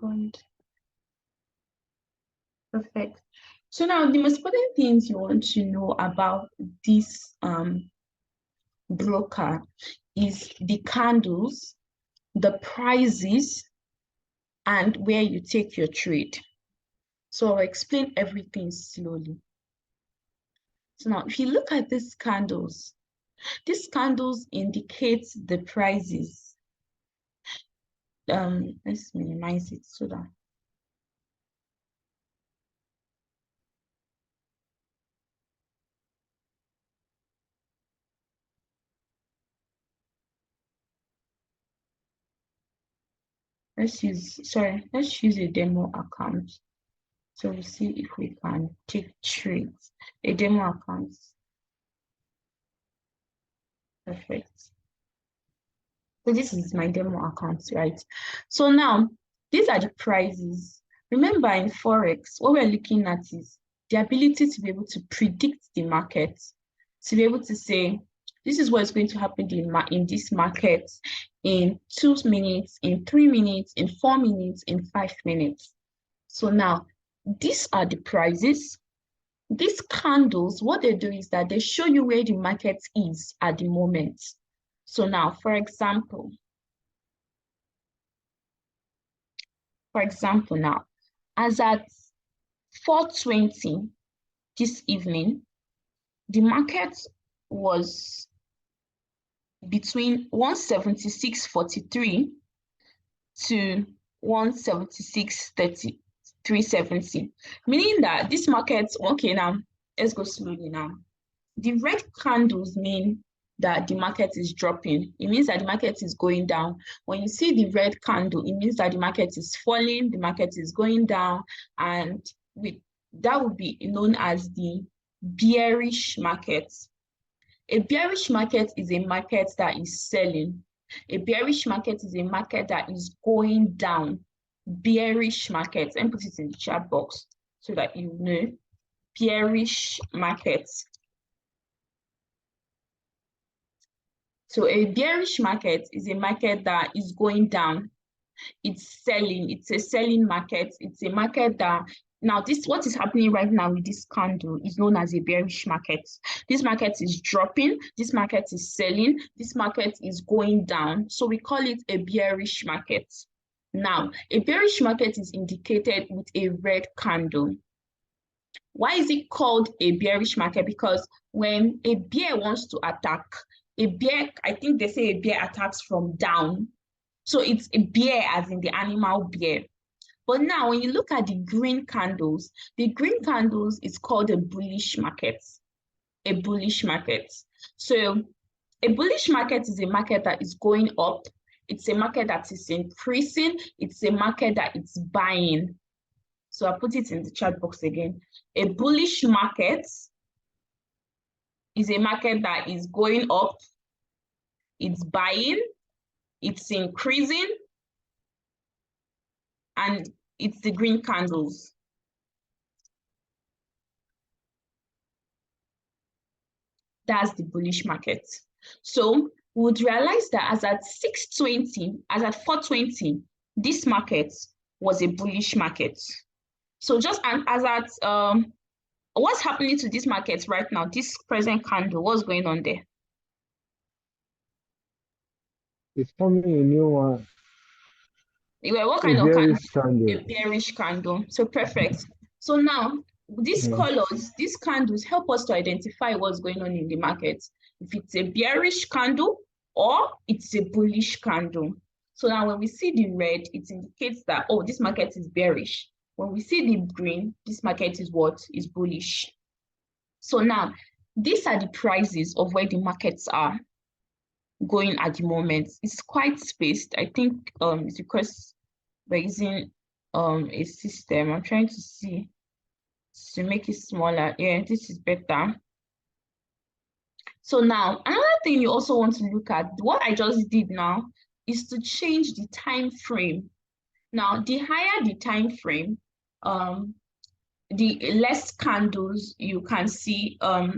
second. Perfect. So now the most important things you want to know about this broker is the candles, the prices, and where you take your trade. So I'll explain everything slowly. So now if you look at these candles indicate the prices. Let's minimize it so that let's use a demo account. So we'll see if we can take trades. A demo account. Perfect. So this is my demo account, right? So now these are the prices. Remember in Forex, what we're looking at is the ability to be able to predict the market, to be able to say, this is what's going to happen in this market in 2 minutes, in 3 minutes, in 4 minutes, in 5 minutes. So now, these are the prices. These candles, what they do is that they show you where the market is at the moment. So now, for example now, as at 4:20 this evening, the market was between 176.43 to 176.370, meaning that this market, okay, now let's go slowly now. The red candles mean that the market is dropping. It means that the market is going down. When you see the red candle, it means that the market is falling, the market is going down, and that would be known as the bearish market. A bearish market is a market that is selling. A bearish market is a market that is going down. Bearish market. Let me put it in the chat box so that you know. Bearish market. So a bearish market is a market that is going down. It's selling. It's a selling market. It's a market that now what is happening right now with this candle is known as a bearish market. This market is dropping. This market is selling. This market is going down. So we call it a bearish market. Now, a bearish market is indicated with a red candle. Why is it called a bearish market? Because when a bear wants to attack, a bear, I think they say a bear attacks from down. So it's a bear as in the animal bear. But now when you look at the green candles is called a bullish market. A bullish market. So a bullish market is a market that is going up. It's a market that is increasing. It's a market that is buying. So I'll put it in the chat box again. A bullish market is a market that is going up, it's buying, it's increasing, and it's the green candles. That's the bullish market. So we would realize that as at 4:20, this market was a bullish market. So just as at what's happening to this market right now, this present candle, what's going on there? It's forming a new one. What kind of candle? A bearish candle. So perfect. So now these colors, these candles help us to identify what's going on in the market. If it's a bearish candle or it's a bullish candle. So now when we see the red, it indicates that, oh, this market is bearish. When we see the green, this market is what? Is bullish. So now these are the prices of where the markets are going at the moment. It's quite spaced. I think it's because we're using a system. I'm trying to see to make it smaller. Yeah, this is better. So now another thing you also want to look at, what I just did now is to change the time frame. Now the higher the time frame, the less candles you can see at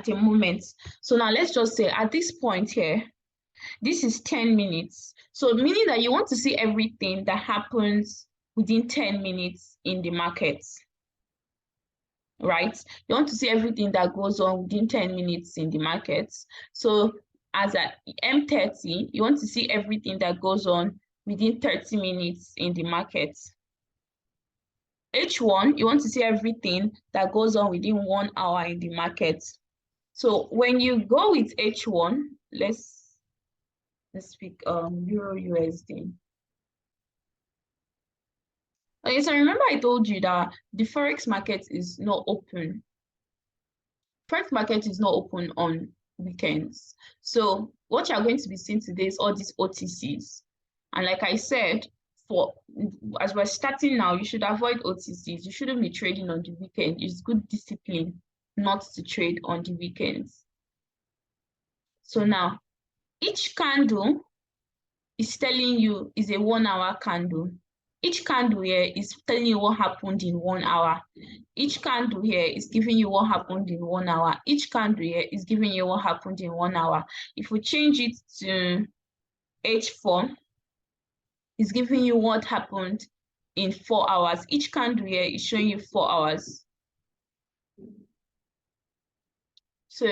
a moment. So now let's just say at this point here, This is 10 minutes. So meaning that you want to see everything that happens within 10 minutes in the market, right? You want to see everything that goes on within 10 minutes in the market. So as at M30, you want to see everything that goes on within 30 minutes in the market. H1, you want to see everything that goes on within 1 hour in the market. So when you go with H1, let's speak Euro USD. Okay, so remember I told you that the Forex market is not open. Forex market is not open on weekends. So what you're going to be seeing today is all these OTCs. And like I said, as we're starting now, you should avoid OTCs. You shouldn't be trading on the weekend. It's good discipline not to trade on the weekends. So now, each candle is telling you is a 1 hour candle. Each candle here is telling you what happened in 1 hour. Each candle here is giving you what happened in 1 hour. Each candle here is giving you what happened in 1 hour. If we change it to H4, it's giving you what happened in 4 hours. Each candle here is showing you 4 hours. So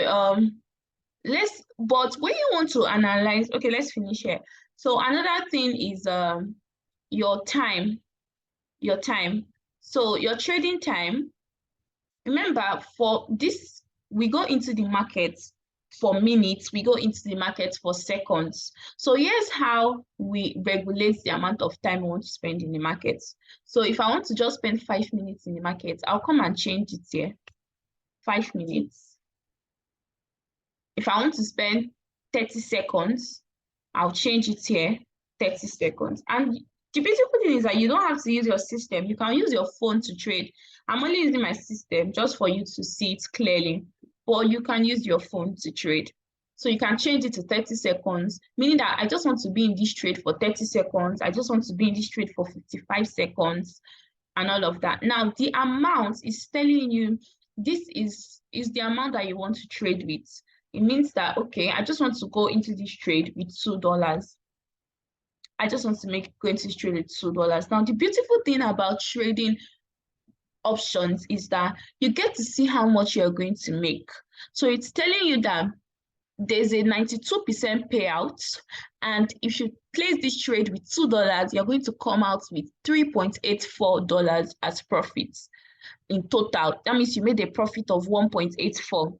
but when you want to analyze, okay, let's finish here. So another thing is your time. So your trading time, remember for this, we go into the market for minutes, we go into the market for seconds. So here's how we regulate the amount of time we want to spend in the market. So if I want to just spend 5 minutes in the market, I'll come and change it here, 5 minutes. If I want to spend 30 seconds, I'll change it here, 30 seconds. And the beautiful thing is that you don't have to use your system. You can use your phone to trade. I'm only using my system just for you to see it clearly, but you can use your phone to trade. So you can change it to 30 seconds, meaning that I just want to be in this trade for 30 seconds. I just want to be in this trade for 55 seconds and all of that. Now, the amount is telling you this is the amount that you want to trade with. It means that, okay, I just want to go into this trade with $2. I just want to go into this trade with $2. Now, the beautiful thing about trading options is that you get to see how much you're going to make. So it's telling you that there's a 92% payout, and if you place this trade with $2, you're going to come out with $3.84 as profits in total. That means you made a profit of 1.84.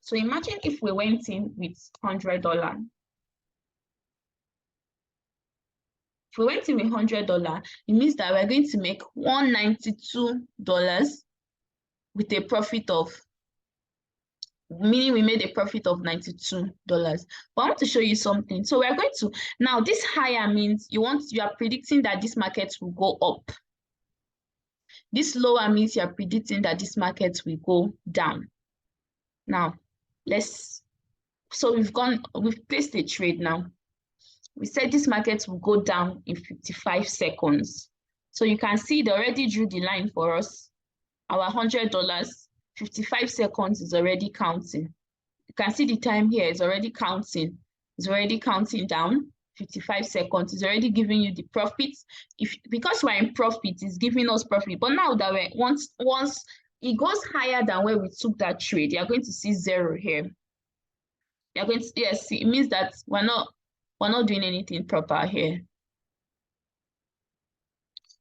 So imagine if we went in with $100. If we went in with $100, it means that we're going to make $192 with a profit of, meaning we made a profit of $92. But I want to show you something. So we're going to, now this higher means you are predicting that this market will go up. This lower means you're predicting that this market will go down. Now, so we've placed a trade now. We said this market will go down in 55 seconds. So you can see they already drew the line for us. Our $100, 55 seconds is already counting. You can see the time here is already counting. It's already counting down. 55 seconds is already giving you the profits. Because we're in profit, it's giving us profit. But now that once it goes higher than where we took that trade, you're going to see 0 here. You're going to, yes, it means that we're not doing anything proper here.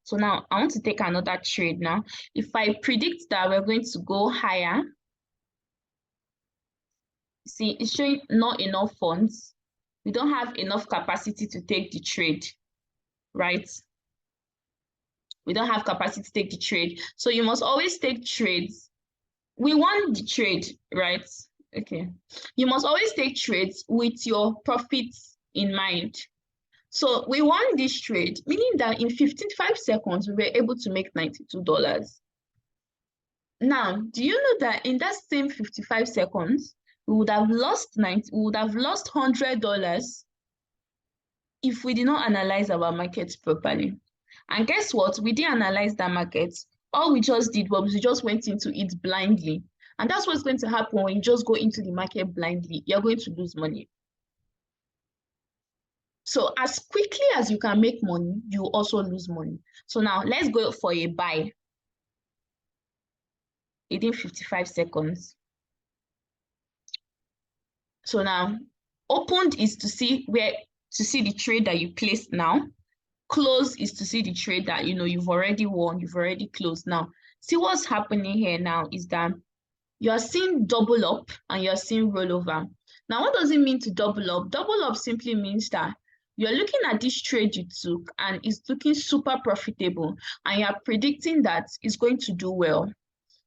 So now I want to take another trade now. If I predict that we're going to go higher, see, it's showing not enough funds. We don't have enough capacity to take the trade, right? We don't have capacity to take the trade. So you must always take trades. We want the trade, right? Okay. You must always take trades with your profits in mind. So we won this trade, meaning that in 55 seconds, we were able to make $92. Now, do you know that in that same 55 seconds, we would have lost $100 if we did not analyze our markets properly. And guess what? We didn't analyze that market. All we just did was we just went into it blindly. And that's what's going to happen when you just go into the market blindly. You're going to lose money. So as quickly as you can make money, you also lose money. So now let's go for a buy within 55 seconds. So now opened is to see the trade that you placed now. Close is to see the trade that you've already won, you've already closed. Now, see what's happening here now is that you're seeing double up and you're seeing rollover. Now, what does it mean to double up? Double up simply means that you're looking at this trade you took and it's looking super profitable, and you're predicting that it's going to do well.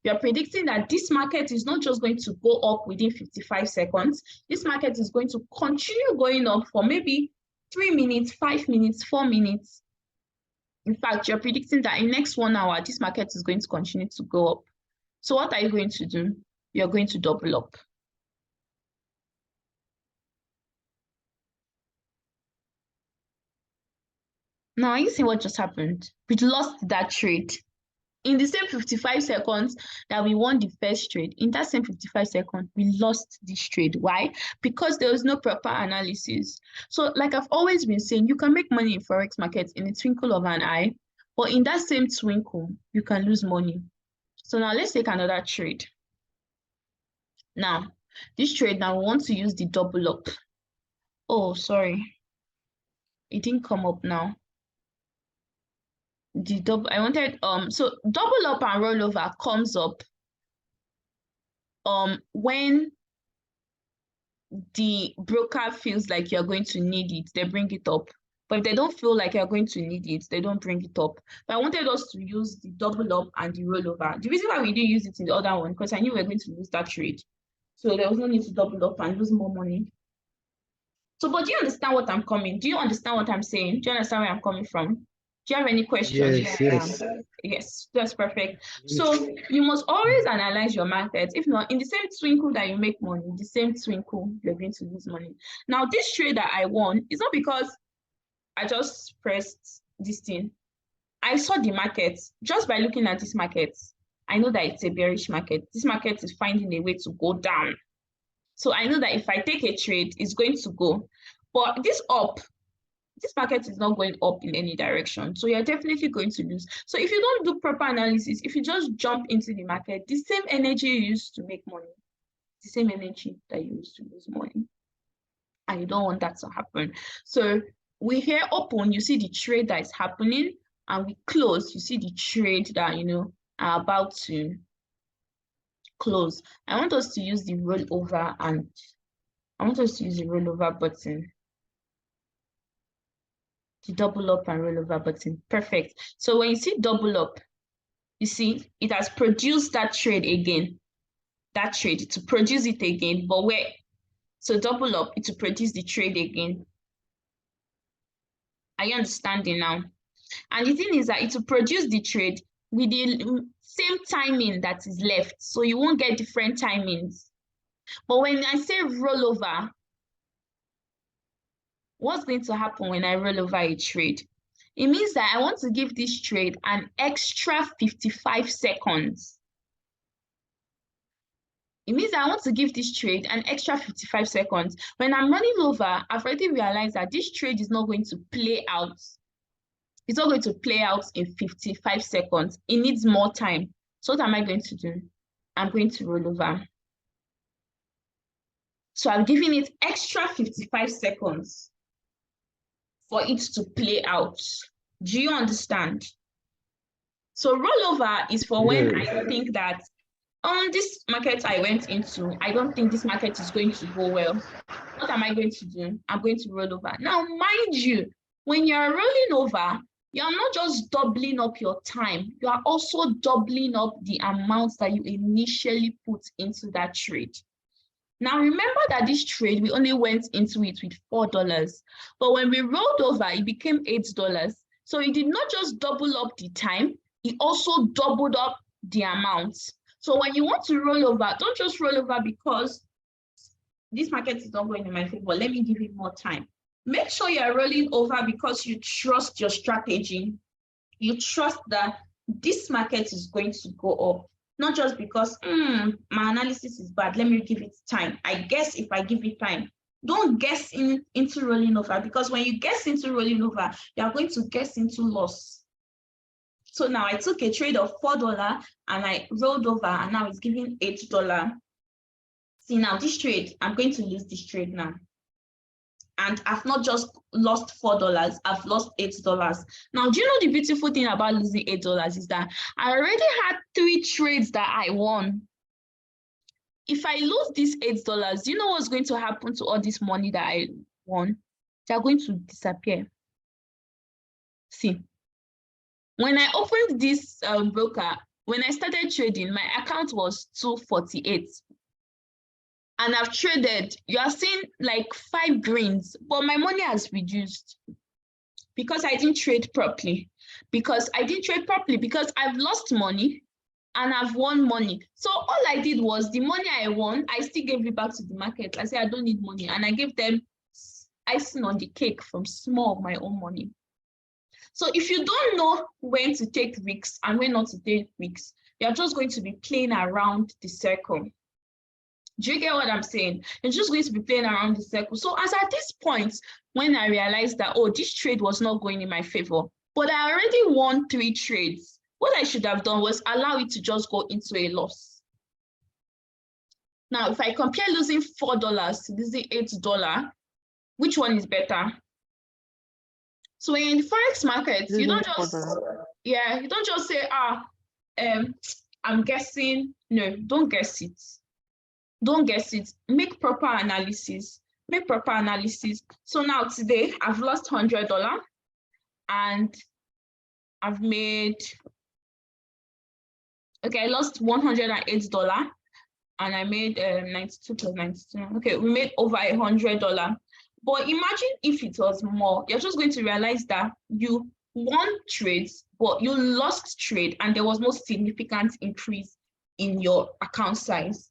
You're predicting that this market is not just going to go up within 55 seconds. This market is going to continue going up for maybe 3 minutes, 5 minutes, 4 minutes. In fact, you're predicting that in the next 1 hour, this market is going to continue to go up. So what are you going to do? You're going to double up. Now, you see what just happened? We lost that trade. In the same 55 seconds that we won the first trade, in that same 55 seconds, we lost this trade. Why? Because there was no proper analysis. So like I've always been saying, you can make money in Forex markets in a twinkle of an eye, but in that same twinkle, you can lose money. So now let's take another trade. Now, this trade, now we want to use the double up. Oh, sorry. It didn't come up now. The double, I wanted, so double up and rollover comes up when the broker feels like you're going to need it, they bring it up. But if they don't feel like you're going to need it, they don't bring it up. But I wanted us to use the double up and the rollover. The reason why we didn't use it in the other one, because I knew we were going to lose that trade. So there was no need to double up and lose more money. So, but do you understand what I'm coming? Do you understand what I'm saying? Do you understand where I'm coming from? Do you have any questions? Yes. Yes, that's perfect. So you must always analyze your market. If not, in the same twinkle that you make money, the same twinkle you're going to lose money. Now, this trade that I won is not because I just pressed this thing. I saw the market. Just by looking at this market, I know that it's a bearish market. This market is finding a way to go down. So I know that if I take a trade, it's going to go. But this market is not going up in any direction. So you're definitely going to lose. So if you don't do proper analysis, if you just jump into the market, the same energy you use to make money, the same energy that you use to lose money. And you don't want that to happen. So we here open, you see the trade that is happening, and we close, you see the trade that are about to close. I want us to use the rollover, and I want us to use the rollover button. The double up and rollover button. Perfect. So when you see double up, you see it has produced that trade again. That trade to produce it again, but where? So double up, it will produce the trade again. Are you understanding now? And the thing is that it will produce the trade with the same timing that is left. So you won't get different timings. But when I say rollover, what's going to happen when I roll over a trade? It means that I want to give this trade an extra 55 seconds. It means that I want to give this trade an extra 55 seconds. When I'm running over, I've already realized that this trade is not going to play out. It's not going to play out in 55 seconds. It needs more time. So what am I going to do? I'm going to roll over. So I'm giving it extra 55 seconds for it to play out. Do you understand? So rollover is for when I think that on this market I went into, I don't think this market is going to go well. What am I going to do? I'm going to roll over. Now, mind you, when you're rolling over, you're not just doubling up your time, you are also doubling up the amount that you initially put into that trade. Now, remember that this trade, we only went into it with $4, but when we rolled over, it became $8. So it did not just double up the time, it also doubled up the amount. So when you want to roll over, don't just roll over because this market is not going in my favor. Let me give it more time. Make sure you're rolling over because you trust your strategy. You trust that this market is going to go up. Not just because my analysis is bad, let me give it time. I guess if I give it time, Don't guess into rolling over, because when you guess into rolling over, you are going to guess into loss. So now I took a trade of $4 and I rolled over, and now it's giving $8. See, now this trade, I'm going to lose this trade now. And I've not just lost $4, I've lost $8. Now, do you know the beautiful thing about losing $8 is that I already had 3 trades that I won. If I lose these $8, do you know what's going to happen to all this money that I won? They're going to disappear. See, when I opened this broker, when I started trading, my account was 248. And I've traded, you are seeing like 5 greens, but my money has reduced because I didn't trade properly. Because I've lost money and I've won money. So all I did was the money I won, I still gave it back to the market. I said, I don't need money. And I gave them icing on the cake from small of my own money. So if you don't know when to take risks and when not to take risks, you're just going to be playing around the circle. Do you get what I'm saying? You're just going to be playing around the circle. So as at this point, when I realized that, oh, this trade was not going in my favor, but I already won 3 trades, what I should have done was allow it to just go into a loss. Now, if I compare losing $4 to losing $8, which one is better? So in the Forex market, you don't just say, I'm guessing. No, don't guess it. Don't guess it. Make proper analysis. Make proper analysis. So now today I've lost $100 and I've made, okay, I lost $108 and I made 92 plus 92. Okay, we made over $100. But imagine if it was more. You're just going to realize that you won trades, but you lost trade and there was no significant increase in your account size.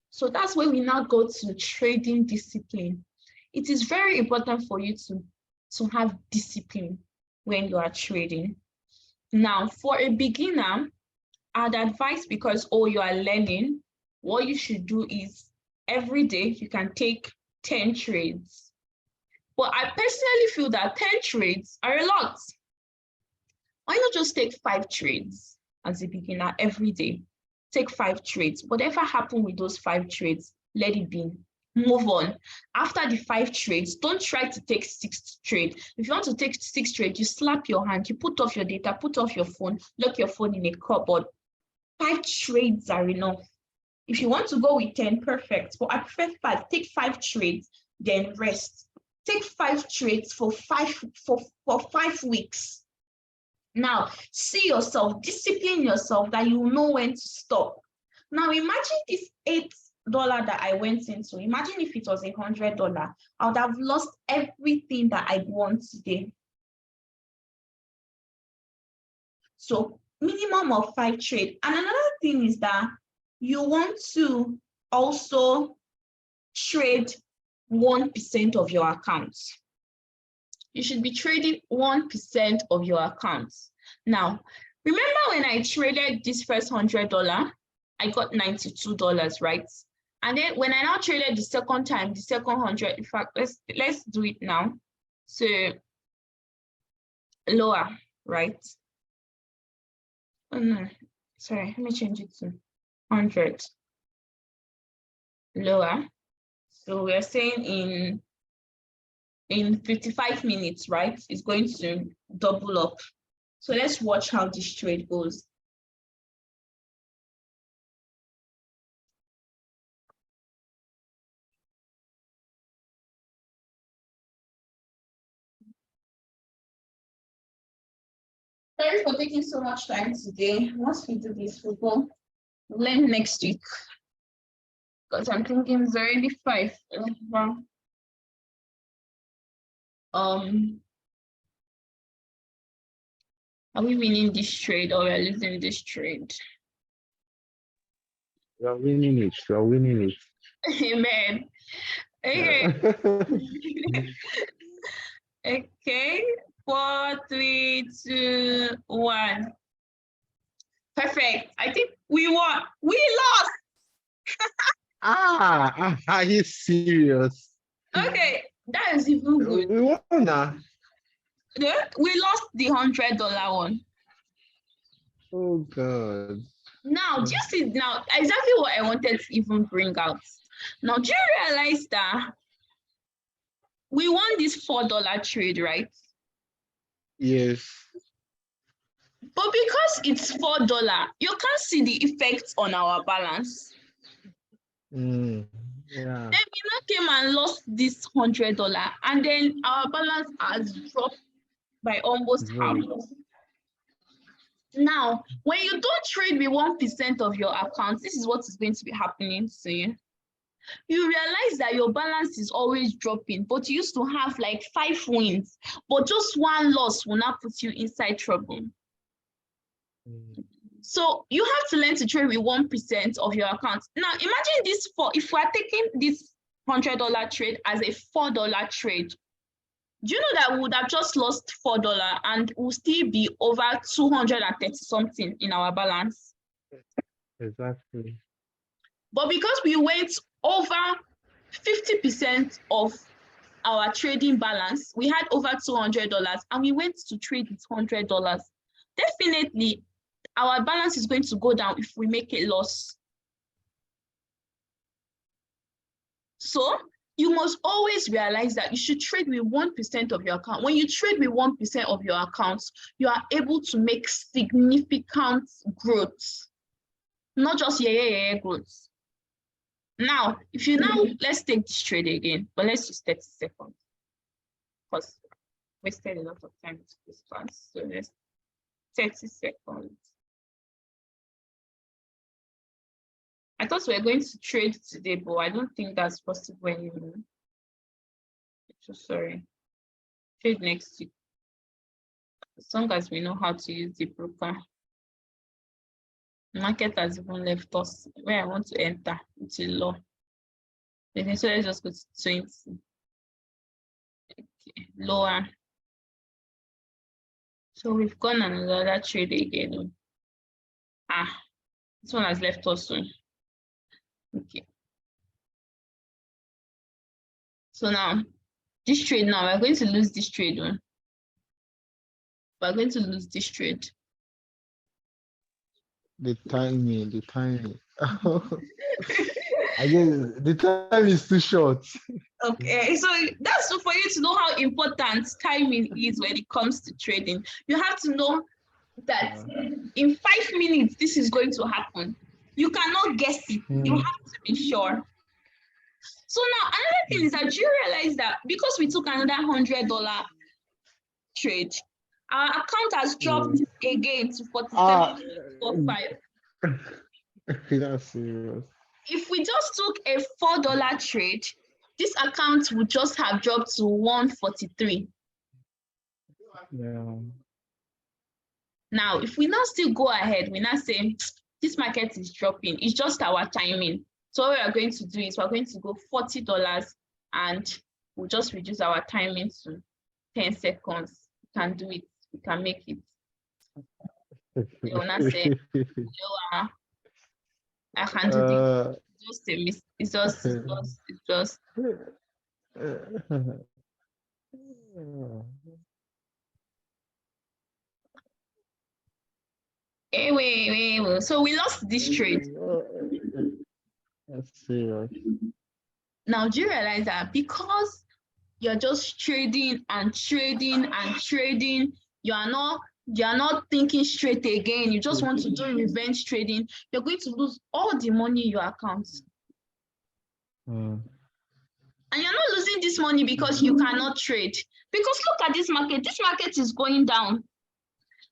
So that's where we now go to trading discipline. It is very important for you to have discipline when you are trading. Now, for a beginner, I'd advise, because you are learning, what you should do is every day you can take 10 trades. But I personally feel that 10 trades are a lot. Why not just take 5 trades as a beginner every day? Take 5 trades. Whatever happened with those 5 trades, let it be. Move on. After the 5 trades, don't try to take 6 trades. If you want to take 6 trades, you slap your hand, you put off your data, put off your phone, lock your phone in a cupboard. 5 trades are enough. If you want to go with 10, perfect. But I prefer 5. Take 5 trades, then rest. Take 5 trades for 5 weeks. Now, see yourself, discipline yourself that you know when to stop. Now, imagine this $8 that I went into. Imagine if it was $100. I would have lost everything that I won today. So, minimum of 5 trades. And another thing is that you want to also trade 1% of your accounts. You should be trading 1% of your accounts. Now, remember when I traded this first $100, I got $92, right? And then when I now traded the second time, the second 100, in fact, let's do it now. So lower, right? Oh no, sorry, let me change it to 100. Lower. So we're saying in 55 minutes, right? It's going to double up. So let's watch how this trade goes. Sorry for taking so much time today. Once we do this, we'll learn next week. Because I'm thinking it's already 5. Are we winning this trade or we're losing this trade? You're winning it. You're winning it. Amen. Okay. Okay. 4, 3, 2, 1. Perfect. I think we won. We lost. Are you serious? Okay, that is even good. We won now. Yeah, we lost the $100 one. Oh God. Now, do you see now exactly what I wanted to even bring out? Now, do you realize that we won this $4 trade, right? Yes. But because it's $4, you can't see the effects on our balance. Yeah. Then we now came and lost this $100, and then our balance has dropped by almost half. Now, when you don't trade with 1% of your account, this is what is going to be happening to you. You realize that your balance is always dropping, but you used to have like 5 wins, but just one loss will not put you inside trouble. So you have to learn to trade with 1% of your account. Now, imagine this if we're taking this $100 trade as a $4 trade, do you know that we would have just lost $4 and we'll still be over 230 something in our balance? Exactly. But because we went over 50% of our trading balance, we had over $200 and we went to trade with $100. Definitely, our balance is going to go down if we make a loss. So you must always realize that you should trade with 1% of your account. When you trade with 1% of your accounts, you are able to make significant growth, not just growth. Now, if you let's take this trade again, but let's use 30 seconds because we wasted a lot of time to this class. So let's 30 seconds. I thought we were going to trade today, but I don't think that's possible anymore. So sorry. Trade next week. As long as we know how to use the broker. The market has even left us where I want to enter into law. Okay, so let's just go to 20. Okay, lower. So we've gone on another trade again. This one has left us soon. Okay. So now, this trade now, we're going to lose this trade one. We're going to lose this trade. The timing. I guess the time is too short. Okay, so that's for you to know how important timing is when it comes to trading. You have to know that in 5 minutes, this is going to happen. You cannot guess it. You have to be sure. So now, another thing is that you realize that because we took another $100 trade, our account has dropped again to 47.45. That's serious. If we just took a $4 trade, this account would just have dropped to 143. Yeah. Now, if we now still go ahead, we now say this market is dropping. It's just our timing. So what we are going to do is we're going to go $40 and we'll just reduce our timing to 10 seconds. We can do it. We can make it. We will not say, I can't do this. Just a miss. It's just. Hey, wait. So we lost this trade. That's serious. Now, do you realize that because you're just trading and trading and trading, you're not thinking straight again, you just want to do revenge trading, you're going to lose all the money in your account. And you're not losing this money because you cannot trade. Because look at this market is going down.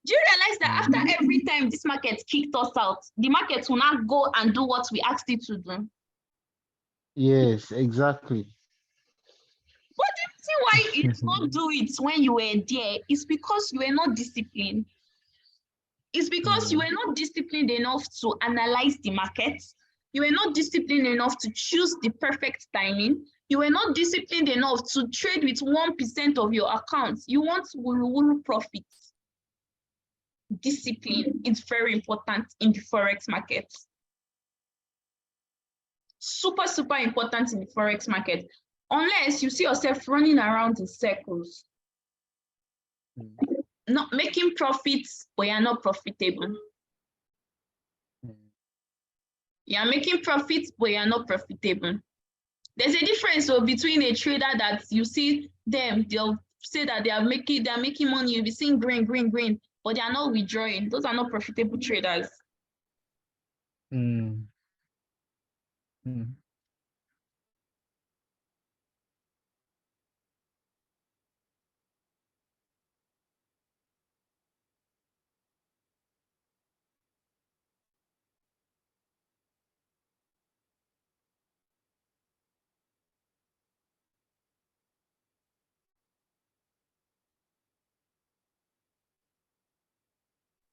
Do you realize that after every time this market kicked us out, the market will not go and do what we asked it to do? Yes, exactly. But the reason why it not do it when you were there is because you were not disciplined. It's because you were not disciplined enough to analyze the market. You were not disciplined enough to choose the perfect timing. You were not disciplined enough to trade with 1% of your accounts. You want wuru profits. Discipline is very important in the Forex market. Super important in the Forex market. Unless you see yourself running around in circles, not making profits, but you're not profitable. You're making profits, but you're not profitable. There's a difference between a trader that you see them, they'll say that they're making money, you'll be seeing green, green, green, but they are not withdrawing. Those are not profitable traders. Mm. Mm.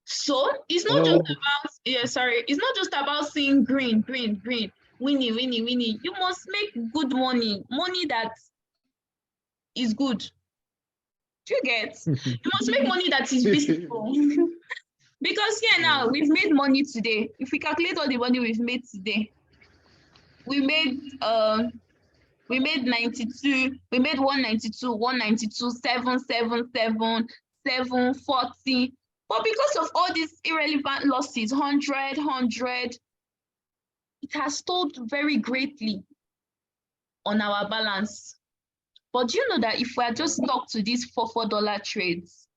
So it's not Hello. just about it's not just about seeing green, green, green, winning, winning, winning. You must make good money, money that is good. Do you get? You must make money that is visible. Because now we've made money today. If we calculate all the money we've made today, we made 92, we made 192, 192, 777, 740. But because of all these irrelevant losses, 100, it has told very greatly on our balance. But do you know that if we are just stuck to these $4 trades,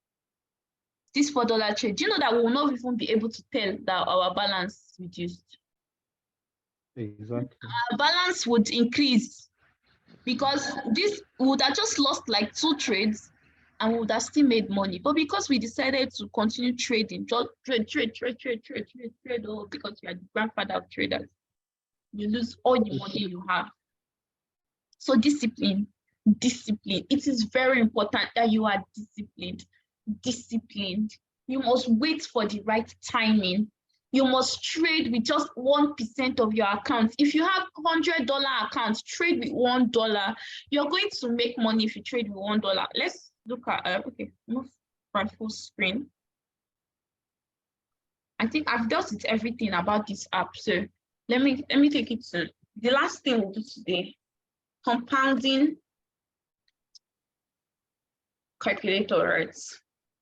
this $4 trade, do you know that we will not even be able to tell that our balance reduced? Exactly. Our balance would increase because this would have just lost like 2 trades and we would have still made money. But because we decided to continue trading, just trade, because you are the grandfather of traders, you lose all the money you have. So discipline. It is very important that you are disciplined. You must wait for the right timing. You must trade with just 1% of your account. If you have $100 account, trade with $1. You're going to make money if you trade with $1. Let's look at move from full screen. I think I've dealt with everything about this app. So let me take it to the last thing we'll do today. Compounding calculator, right?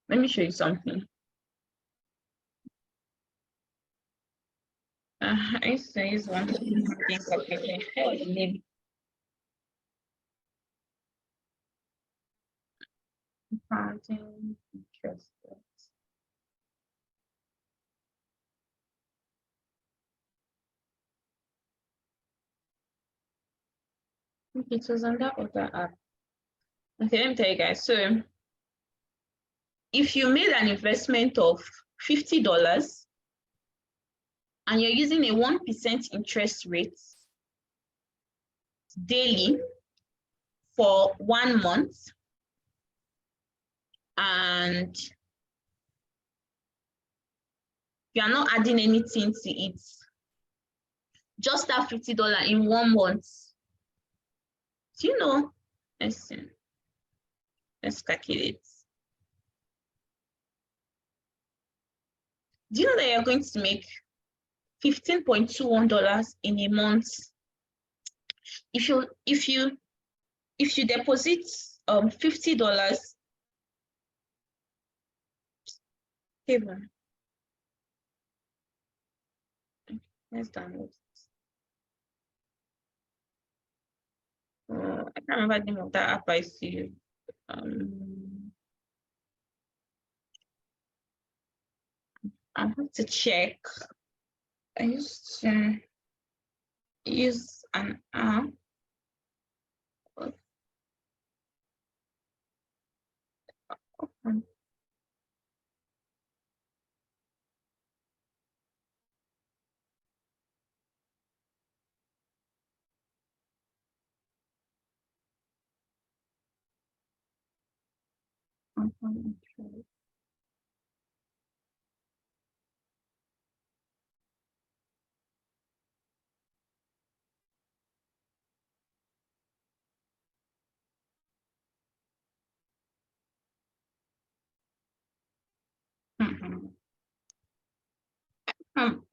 Let me show you something. I used to use one calculator. Compounding interest rates. It was on that other app. Okay, let me tell you guys. So if you made an investment of $50 and you're using a 1% interest rate daily for 1 month, and you are not adding anything to it, just that $50 in 1 month. Do you know? Let's calculate. Do you know that you're going to make $15.21 in a month if you deposit $50? Let's download. I can't remember the name of that app I see. I have to check. I used to use an app.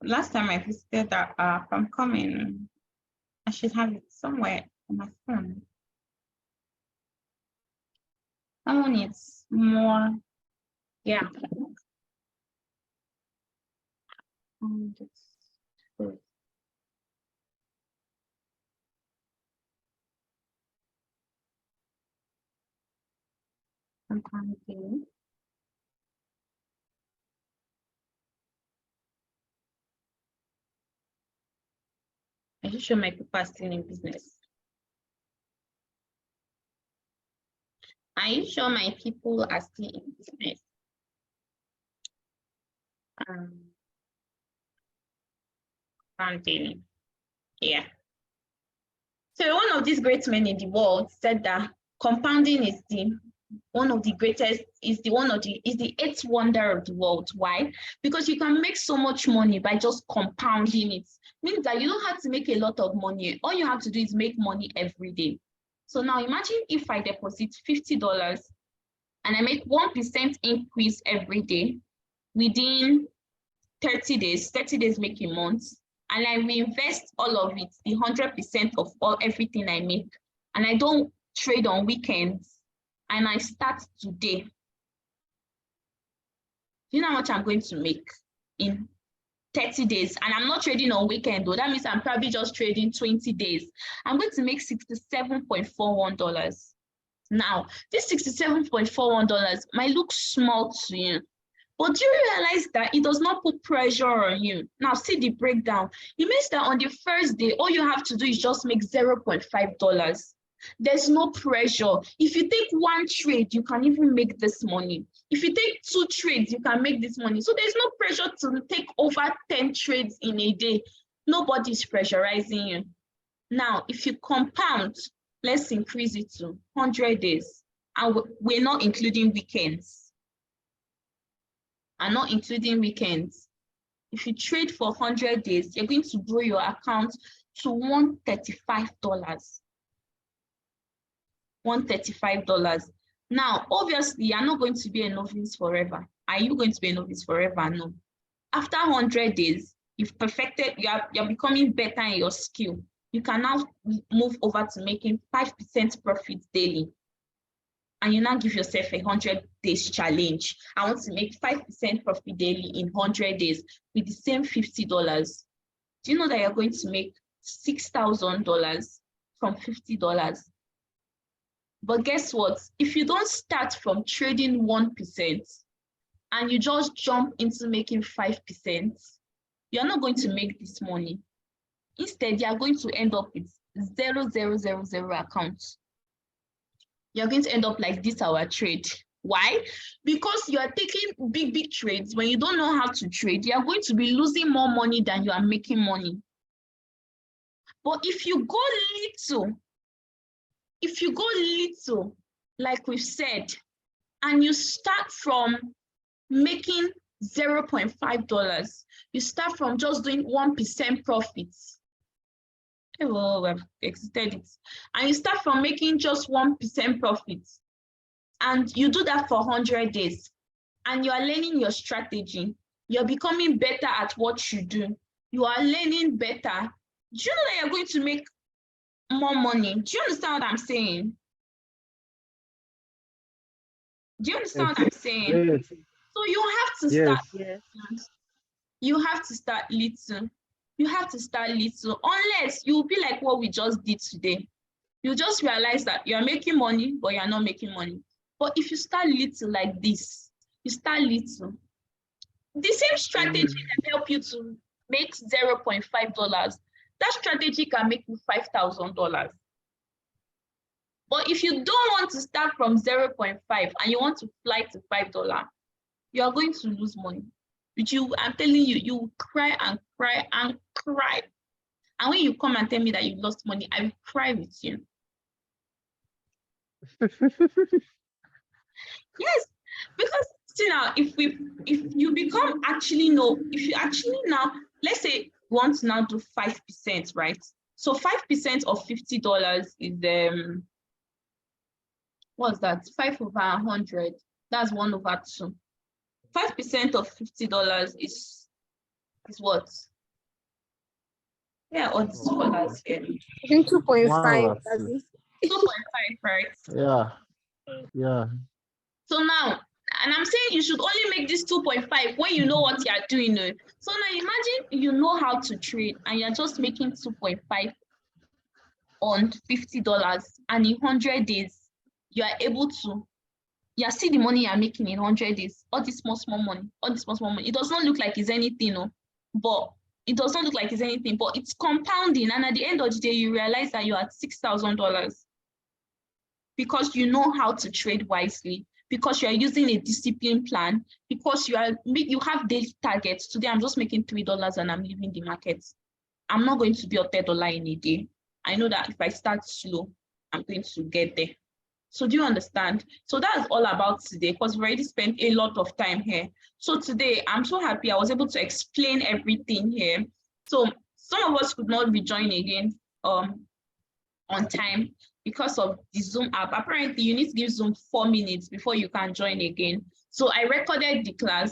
Last time I visited that app, I'm coming. I should have it somewhere on my phone. That one is more, yeah. Compounding. I should show my people are still in business. Are you sure my people are still in business? Compounding. Yeah. So one of these great men in the world said that compounding is the eighth wonder of the world. Why? Because you can make so much money by just compounding it. Means that you don't have to make a lot of money. All you have to do is make money every day. So now imagine if I deposit $50 and I make 1% increase every day within 30 days, 30 days make a month, and I reinvest all of it, the 100% of everything I make, and I don't trade on weekends, and I start today. Do you know how much I'm going to make in 30 days? And I'm not trading on weekend though. That means I'm probably just trading 20 days. I'm going to make $67.41. Now, this $67.41 might look small to you, but do you realize that it does not put pressure on you? Now, see the breakdown. It means that on the first day, all you have to do is just make $0.5. There's no pressure. If you take one trade, you can even make this money. If you take 2 trades, you can make this money. So there's no pressure to take over 10 trades in a day. Nobody's pressurizing you. Now, if you compound, let's increase it to 100 days. And we're not including weekends. And not including weekends. If you trade for 100 days, you're going to grow your account to $135. $135. Now, obviously, you're not going to be a novice forever. Are you going to be a novice forever? No. After 100 days, you've perfected, you're becoming better in your skill. You can now move over to making 5% profit daily. And you now give yourself a 100 days challenge. I want to make 5% profit daily in 100 days with the same $50. Do you know that you're going to make $6,000 from $50? But guess what? If you don't start from trading 1% and you just jump into making 5%, you're not going to make this money. Instead, you're going to end up with 0,000 accounts. You're going to end up like this, our trade. Why? Because you are taking big trades. When you don't know how to trade, you are going to be losing more money than you are making money. But if you go little, like we've said, and you start from making $0.5, you start from just doing 1% profits. Well, we've exited it. And you start from making just 1% profits. And you do that for 100 days. And you are learning your strategy. You're becoming better at what you do. You are learning better. Do you know that you're going to make more money? Do you understand what I'm saying? Do you understand what I'm saying? Yes. So you have to Yes. start. Yes. You have to start little. You have to start little, unless you'll be like what we just did today. You just realize that you're making money, but you're not making money. But if you start little like this, you start little, the same strategy can help you to make $0.5. That strategy can make you $5,000. But if you don't want to start from 0.5 and you want to fly to $5, you are going to lose money. But I'm telling you, you will cry and cry and cry. And when you come and tell me that you lost money, I will cry with you. Yes, because see now, if you become actually know, if you actually now, let's say you want to now do 5%, right? So 5% of $50 is what's that? 5/100. That's 1/2. 5% of $50 is what? Yeah, all the scholars here. I think 2.5. 1/2. 2.5, right? Yeah. Yeah. So now, and I'm saying you should only make this 2.5 when you know what you are doing. So now imagine you know how to trade and you're just making 2.5 on $50, and in 100 days, you are able to, you see the money you're making in 100 days, all this small money, It does not look like it's anything, but it does not look like it's anything, but it's compounding. And at the end of the day, you realize that you're at $6,000 because you know how to trade wisely, because you are using a discipline plan, because you have daily targets. Today, I'm just making $3 and I'm leaving the market. I'm not going to be a $30 in a day. I know that if I start slow, I'm going to get there. So do you understand? So that's all about today, because we already spent a lot of time here. So today, I'm so happy I was able to explain everything here. So some of us could not rejoin again on time because of the Zoom app. Apparently, you need to give Zoom 4 minutes before you can join again. So I recorded the class